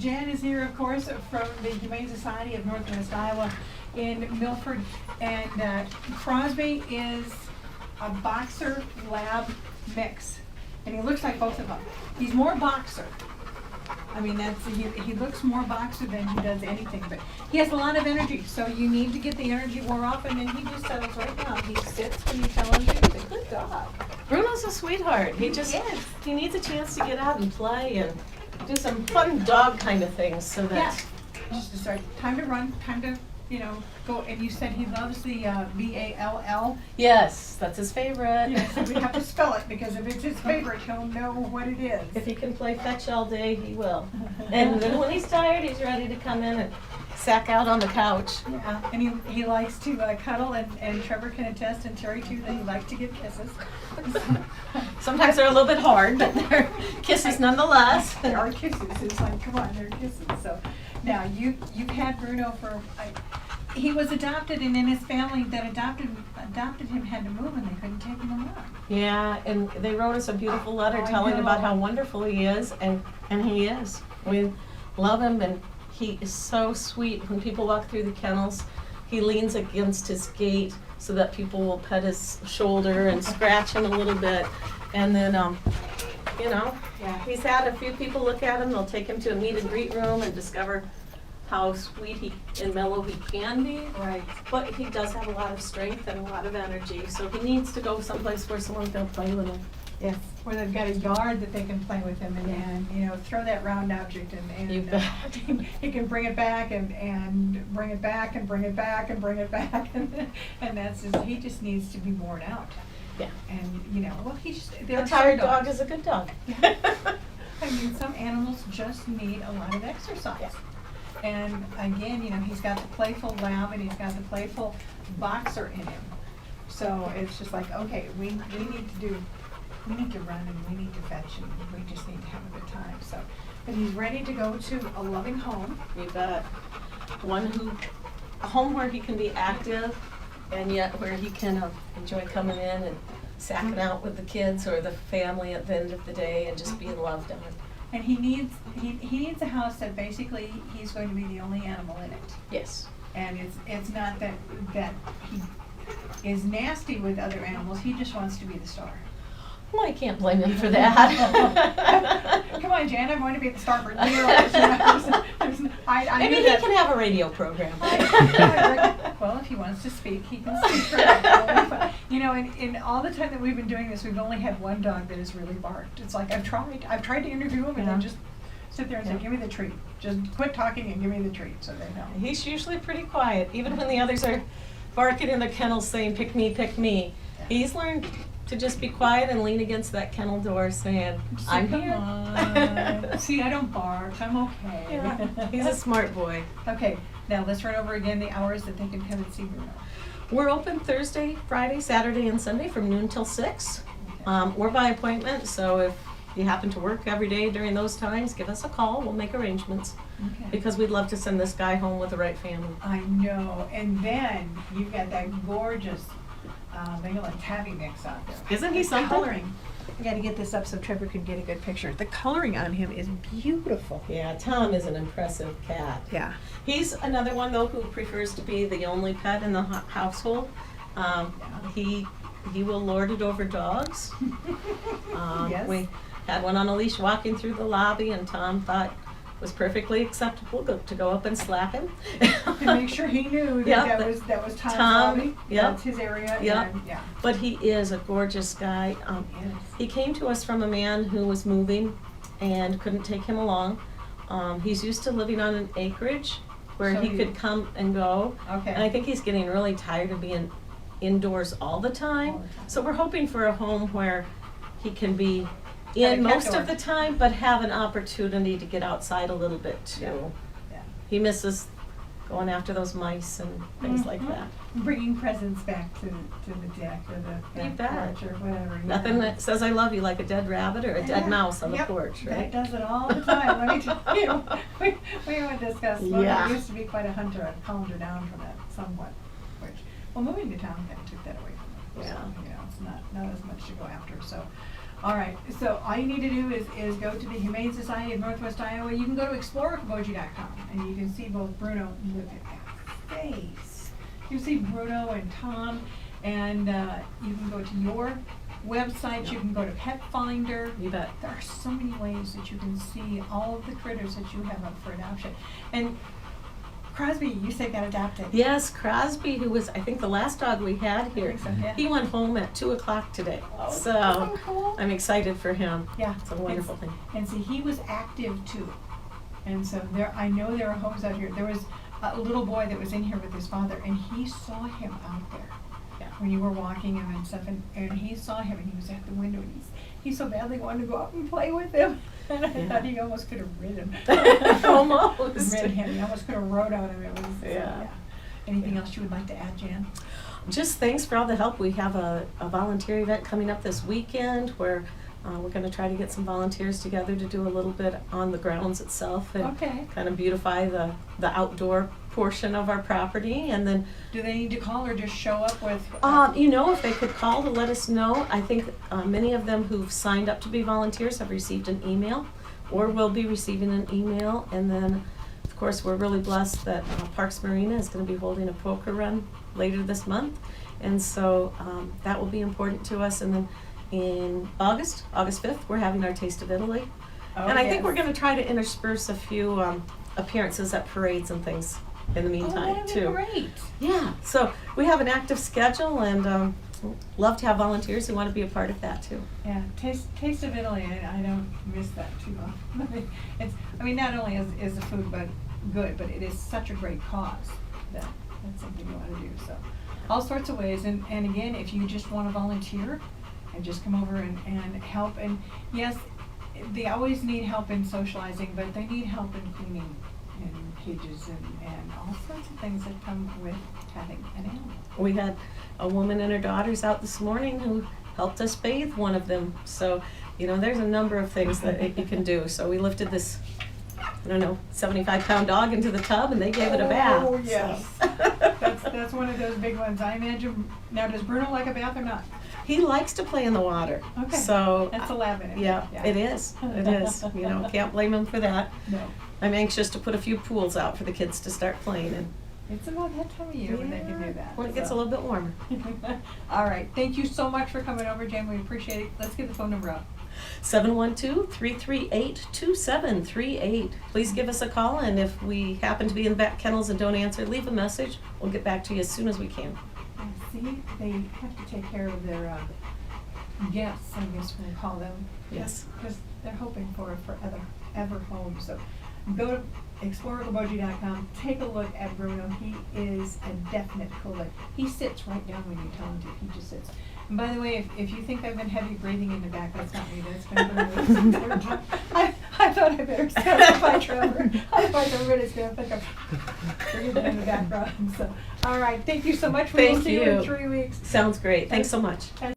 Jan is here, of course, from the Humane Society of Northwest Iowa in Milford, and Crosby is a boxer lab mix, and he looks like both of them. He's more boxer. I mean, he looks more boxer than he does anything, but he has a lot of energy, so you need to get the energy more often, and he just settles right down. He sits when you tell him to. He's a good dog. Bruno's a sweetheart. He needs a chance to get out and play and do some fun dog kind of things, so that just to start, time to run, time to, go. And you said he loves the VALL. Yes, that's his favorite. Yes, so we have to spell it, because if it's his favorite, he'll know what it is. If he can play fetch all day, he will. And then when he's tired, he's ready to come in and sack out on the couch. Yeah, and he likes to cuddle, and Trevor can attest, and Terry too, that he likes to give kisses. Sometimes they're a little bit hard, but they're kisses nonetheless. They are kisses. It's like, come on, they're kisses. So now you've had Bruno for. He was adopted, and in his family that adopted him had to move, and they couldn't take him along. Yeah, and they wrote us a beautiful letter telling about how wonderful he is, and he is. We love him, and he is so sweet. When people walk through the kennels, he leans against his gate so that people will pet his shoulder and scratch him a little bit. And then, he's had a few people look at him. They'll take him to a meet and greet room and discover how sweet and mellow he can be. Right. But he does have a lot of strength and a lot of energy, so he needs to go someplace where someone's going to play with him. Yes, where they've got a yard that they can play with him, and throw that round object, and he can bring it back and bring it back and bring it back and bring it back, and he just needs to be worn out. Yeah. And A tired dog is a good dog. I mean, some animals just need a lot of exercise. Yeah. And again, he's got the playful lab, and he's got the playful boxer in him. So it's just like, okay, we need to run, and we need to fetch, and we just need to have a good time. So, but he's ready to go to a loving home. You bet. A home where he can be active, and yet where he can enjoy coming in and sacking out with the kids or the family at the end of the day and just being loved on. And he needs a house that basically he's going to be the only animal in it. Yes. And it's not that he is nasty with other animals. He just wants to be the star. Well, I can't blame him for that. Come on, Jan, I'm going to be the star for years. Maybe he can have a radio program. Well, if he wants to speak, he can speak for that. In all the time that we've been doing this, we've only had one dog that has really barked. It's like, I've tried to interview him, and then just sit there and say, give me the treat. Just quit talking and give me the treat, so they know. He's usually pretty quiet, even when the others are barking in the kennel saying, pick me, pick me. Yeah. He's learned to just be quiet and lean against that kennel door saying, I'm here. On. See, I don't bark. I'm okay. Yeah. He's a smart boy. Okay, now let's run over again the hours that they can come and see Bruno. We're open Thursday, Friday, Saturday, and Sunday from noon till 6. Okay. We're by appointment, so if you happen to work every day during those times, give us a call. We'll make arrangements. Okay. Because we'd love to send this guy home with the right family. I know. And then you've got that gorgeous like tabby mix out there. Isn't he something? Coloring. I got to get this up so Trevor can get a good picture. The coloring on him is beautiful. Yeah, Tom is an impressive cat. Yeah. He's another one, though, who prefers to be the only pet in the household. He will lord it over dogs. Yes. We had one on a leash walking through the lobby, and Tom thought it was perfectly acceptable to go up and slap him. To make sure he knew that that was Tom's lobby. Yep. That's his area. Yep. And, yeah. But he is a gorgeous guy. He came to us from a man who was moving and couldn't take him along. He's used to living on an acreage where he could come and go. Okay. And I think he's getting really tired of being indoors all the time. So we're hoping for a home where he can be in most of the time, but have an opportunity to get outside a little bit too. Yeah. He misses going after those mice and things like that. Bringing presents back to the deck or the porch or whatever. Nothing that says I love you like a dead rabbit or a dead mouse on the porch, right? That does it all the time. Let me tell you. We would discuss. I used to be quite a hunter. I've calmed her down from that somewhat. Moving to town kind of took that away from me. Yeah. So, it's not as much to go after. So, All right, so all you need to do is go to the Humane Society of Northwest Iowa. You can go to explorecabogie.com and you can see both Bruno, look at that face. You can see Bruno and Tom, and you can go to your website, you can go to Pet Finder. You bet. There are so many ways that you can see all of the critters that you have up for adoption. And Crosby, you said got adopted. Yes, Crosby, who was, I think, the last dog we had here, I think so, yeah. he went home at 2 o'clock today. Oh, So so cool. I'm excited for him. Yeah. It's a wonderful thing. And see, he was active too. And so I know there are homes out here. There was a little boy that was in here with his father, and he saw him out there. Yeah. When you were walking him and stuff, and he saw him, and he was at the window, and he so badly wanted to go out and play with him. And I thought he almost could have rid him. Almost. Rid him. He almost could have rode on him. It was, Yeah. Anything else you would like to add, Jan? Just thanks for all the help. We have a volunteer event coming up this weekend where we're going to try to get some volunteers together to do a little bit on the grounds itself and Okay. kind of beautify the outdoor portion of our property. And then, Do they need to call or just show up with? if they could call to let us know. I think many of them who've signed up to be volunteers have received an email or will be receiving an email. And then, of course, we're really blessed that Parks Marina is going to be holding a poker run later this month. And so that will be important to us. And then in August 5th, we're having our Taste of Italy. Oh, And I think yes. we're going to try to intersperse a few appearances at parades and things in the meantime, that'd be too. great. Yeah, so we have an active schedule and love to have volunteers who want to be a part of that, too. Yeah, Taste of Italy, I don't miss that too much. Not only is the food good, but it is such a great cause that that's something you want to do. So, all sorts of ways. And again, if you just want to volunteer and just come over and help. And yes, they always need help in socializing, but they need help in cleaning and cages and all sorts of things that come with having an animal. We had a woman and her daughters out this morning who helped us bathe one of them. So, there's a number of things that you can do. So we lifted this, 75-pound dog into the tub and they gave it a bath. Oh, yes. So. That's one of those big ones. I imagine. Now, does Bruno like a bath or not? He likes to play in the water. Okay. So That's a lab in it. yeah, it is. It is. Can't blame him for that. No. I'm anxious to put a few pools out for the kids to start playing in. It's about that time of year when they can do that. When it gets a so. little bit warmer. All right. Thank you so much for coming over, Jen. We appreciate it. Let's get the phone number out. 712-338-2738. Please give us a call, and if we happen to be in the back kennels and don't answer, leave a message. We'll get back to you as soon as we can. And see, they have to take care of their guests, I guess we'll call them. Yes. Because they're hoping for a forever home. So go to explorecabogie.com, take a look at Bruno. He is a definite cooler. He sits right down when you tell him to. He just sits. And by the way, if you think I've been heavy breathing in the back, that's not me. That's been Bruno. I thought I better start by Trevor. Otherwise, everybody's going to think I'm breathing in the background. So, all right. Thank you so much. We will Thank see you you. in 3 weeks. Sounds great. Thanks so much. As